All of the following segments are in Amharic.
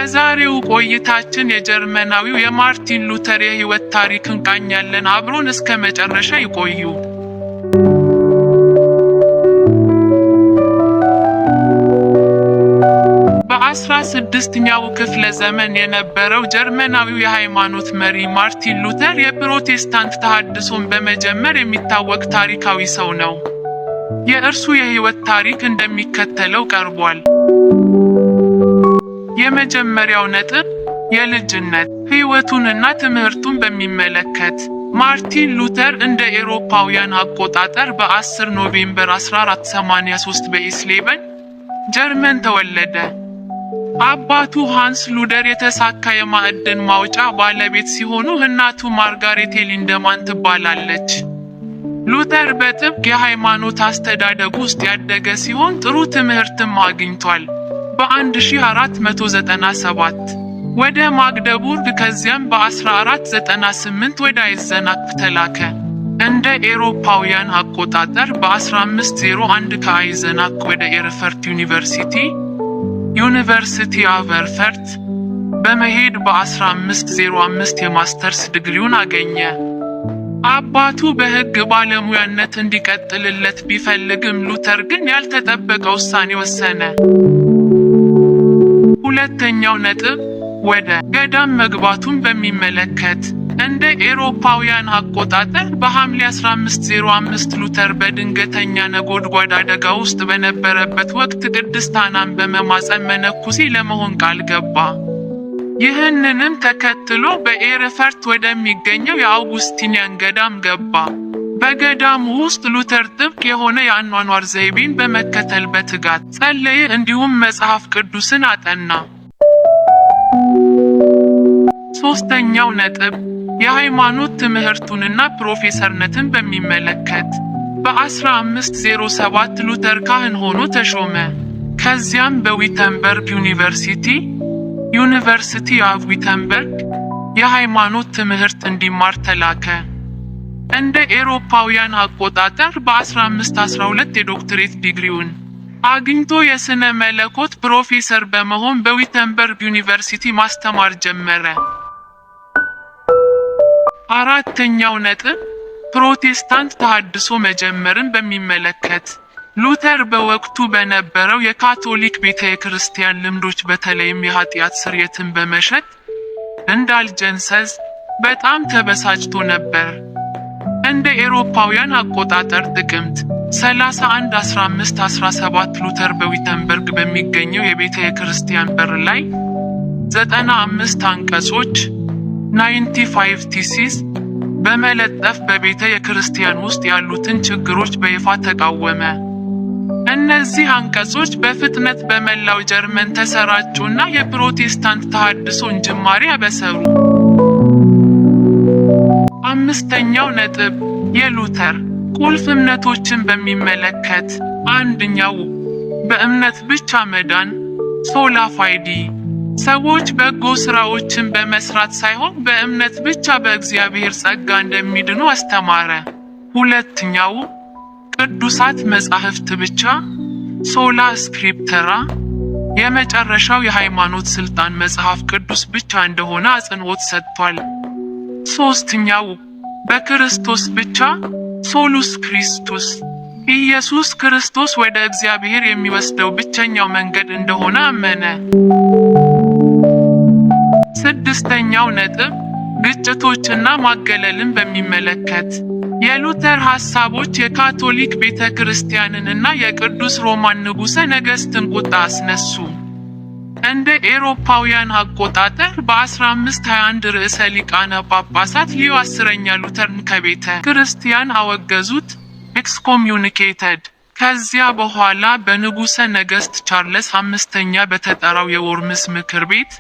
በዛሬው ቆይታችን የጀርመናዊው የማርቲን ሉተር የህይወት ታሪክ እንቃኛለን። አብሮን እስከ መጨረሻ ይቆዩ። በ16ኛው ክፍለ ዘመን የነበረው ጀርመናዊው የሃይማኖት መሪ ማርቲን ሉተር የፕሮቴስታንት ተሐድሶን በመጀመር የሚታወቅ ታሪካዊ ሰው ነው። የእርሱ የህይወት ታሪክ እንደሚከተለው ቀርቧል። የመጀመሪያው ነጥብ የልጅነት ህይወቱንና ትምህርቱን በሚመለከት ማርቲን ሉተር እንደ ኤሮፓውያን አቆጣጠር በ10 ኖቬምበር 1483 በኢስሌበን ጀርመን ተወለደ። አባቱ ሃንስ ሉተር የተሳካ የማዕድን ማውጫ ባለቤት ሲሆኑ እናቱ ማርጋሬት ሊንደማን ትባላለች። ሉተር በጥብቅ የሃይማኖት አስተዳደግ ውስጥ ያደገ ሲሆን ጥሩ ትምህርትም አግኝቷል። በ1497 ወደ ማግደቡርግ ከዚያም በ1498 ወደ አይዘናክ ተላከ። እንደ ኤሮፓውያን አቆጣጠር በ1501 ከአይዘናክ ወደ ኤርፈርት ዩኒቨርሲቲ ኦፍ ኤርፈርት በመሄድ በ1505 የማስተርስ ዲግሪውን አገኘ። አባቱ በሕግ ባለሙያነት እንዲቀጥልለት ቢፈልግም ሉተር ግን ያልተጠበቀ ውሳኔ ወሰነ። ሁለተኛው ነጥብ ወደ ገዳም መግባቱን በሚመለከት እንደ ኤሮፓውያን አቆጣጠር በሐምሌ 1505 ሉተር በድንገተኛ ነጎድጓድ አደጋ ውስጥ በነበረበት ወቅት ቅድስት ሐናን በመማፀን መነኩሴ ለመሆን ቃል ገባ። ይህንንም ተከትሎ በኤርፈርት ወደሚገኘው የአውጉስቲኒያን ገዳም ገባ። በገዳሙ ውስጥ ሉተር ጥብቅ የሆነ የአኗኗር ዘይቤን በመከተል በትጋት ጸለየ፣ እንዲሁም መጽሐፍ ቅዱስን አጠና። ሶስተኛው ነጥብ የሃይማኖት ትምህርቱንና ፕሮፌሰርነትን በሚመለከት በ1507 ሉተር ካህን ሆኖ ተሾመ። ከዚያም በዊተንበርግ ዩኒቨርሲቲ ኦፍ ዊተንበርግ የሃይማኖት ትምህርት እንዲማር ተላከ። እንደ ኤሮፓውያን አቆጣጠር በ1512 የዶክትሬት ዲግሪውን አግኝቶ የሥነ መለኮት ፕሮፌሰር በመሆን በዊተንበርግ ዩኒቨርሲቲ ማስተማር ጀመረ። አራተኛው ነጥብ ፕሮቴስታንት ተሐድሶ መጀመርን በሚመለከት ሉተር በወቅቱ በነበረው የካቶሊክ ቤተ ክርስቲያን ልምዶች በተለይም የኃጢአት ስርየትን በመሸጥ እንዳልጀንሰስ በጣም ተበሳጭቶ ነበር። እንደ ኤሮፓውያን አቆጣጠር ጥቅምት 31 1517 ሉተር በዊተንበርግ በሚገኘው የቤተ ክርስቲያን በር ላይ 95 አንቀጾች 95 ቲሲስ በመለጠፍ በቤተ ክርስቲያን ውስጥ ያሉትን ችግሮች በይፋ ተቃወመ። እነዚህ አንቀጾች በፍጥነት በመላው ጀርመን ተሰራጩና የፕሮቴስታንት ተሐድሶን ጅማሬ አበሰሩ። አምስተኛው ነጥብ የሉተር ቁልፍ እምነቶችን በሚመለከት አንደኛው በእምነት ብቻ መዳን ሶላ ፋይዲ ሰዎች በጎ ስራዎችን በመስራት ሳይሆን በእምነት ብቻ በእግዚአብሔር ጸጋ እንደሚድኑ አስተማረ። ሁለተኛው ቅዱሳት መጻሕፍት ብቻ ሶላ ስክሪፕተራ የመጨረሻው የሃይማኖት ስልጣን መጽሐፍ ቅዱስ ብቻ እንደሆነ አጽንዖት ሰጥቷል። ሶስተኛው በክርስቶስ ብቻ ሶሉስ ክርስቶስ ኢየሱስ ክርስቶስ ወደ እግዚአብሔር የሚወስደው ብቸኛው መንገድ እንደሆነ አመነ። ስድስተኛው ነጥብ ግጭቶችና ማገለልን በሚመለከት የሉተር ሐሳቦች የካቶሊክ ቤተ ክርስቲያንንና የቅዱስ ሮማን ንጉሠ ነገሥትን ቁጣ አስነሱ። እንደ ኤሮፓውያን አቆጣጠር በ1521 ርዕሰ ሊቃነ ጳጳሳት ሊዮ 10ኛ ሉተርን ከቤተ ክርስቲያን አወገዙት ኤክስኮሚዩኒኬትድ። ከዚያ በኋላ በንጉሠ ነገሥት ቻርለስ 5ኛ በተጠራው የወርምስ ምክር ቤት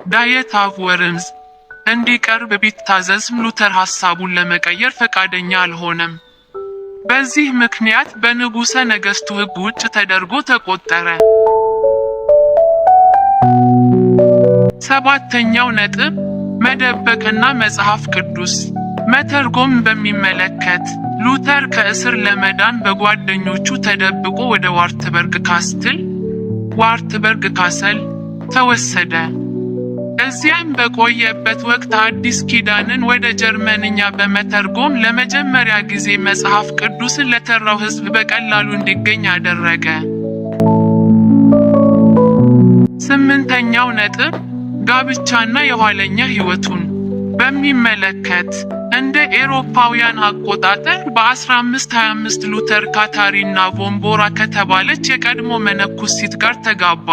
ዳየት ኦፍ ወርምስ እንዲቀርብ ቢታዘዝም ሉተር ሐሳቡን ለመቀየር ፈቃደኛ አልሆነም። በዚህ ምክንያት በንጉሠ ነገሥቱ ሕግ ውጭ ተደርጎ ተቆጠረ። ሰባተኛው ነጥብ መደበቅና መጽሐፍ ቅዱስ መተርጎም በሚመለከት ሉተር ከእስር ለመዳን በጓደኞቹ ተደብቆ ወደ ዋርትበርግ ካስል ተወሰደ። እዚያም በቆየበት ወቅት አዲስ ኪዳንን ወደ ጀርመንኛ በመተርጎም ለመጀመሪያ ጊዜ መጽሐፍ ቅዱስን ለተራው ሕዝብ በቀላሉ እንዲገኝ አደረገ። 8ኛው ነጥብ ጋብቻና የኋለኛ ሕይወቱን በሚመለከት እንደ ኤሮፓውያን አቆጣጠር በ1525 ሉተር ካታሪና ቮምቦራ ከተባለች የቀድሞ መነኩሲት ጋር ተጋባ።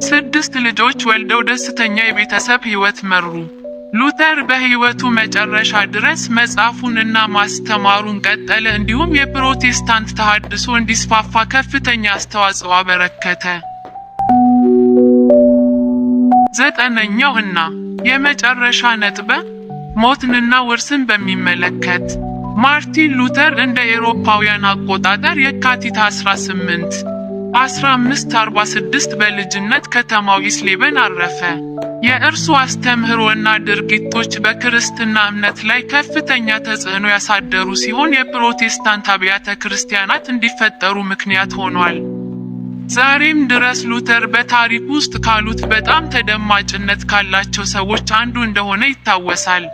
6 ልጆች ወልደው ደስተኛ የቤተሰብ ሕይወት መሩ። ሉተር በሕይወቱ መጨረሻ ድረስ መጽሐፉንና ማስተማሩን ቀጠለ፣ እንዲሁም የፕሮቴስታንት ተሐድሶ እንዲስፋፋ ከፍተኛ አስተዋጽኦ አበረከተ። 9ኛው እና የመጨረሻ ነጥብ ሞትንና ውርስን በሚመለከት ማርቲን ሉተር እንደ ኤሮፓውያን አቆጣጠር የካቲት 18 1546 በልጅነት ከተማው ኢስሌበን አረፈ። የእርሱ አስተምህሮና ድርጊቶች በክርስትና እምነት ላይ ከፍተኛ ተጽዕኖ ያሳደሩ ሲሆን የፕሮቴስታንት አብያተ ክርስቲያናት እንዲፈጠሩ ምክንያት ሆኗል። ዛሬም ድረስ ሉተር በታሪክ ውስጥ ካሉት በጣም ተደማጭነት ካላቸው ሰዎች አንዱ እንደሆነ ይታወሳል።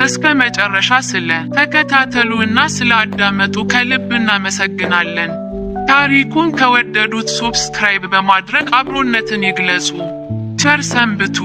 እስከ መጨረሻ ስለ ተከታተሉና ስለ አዳመጡ ከልብ እናመሰግናለን። ታሪኩን ከወደዱት ሰብስክራይብ በማድረግ አብሮነትን ይግለጹ። ቸር ሰንብቱ።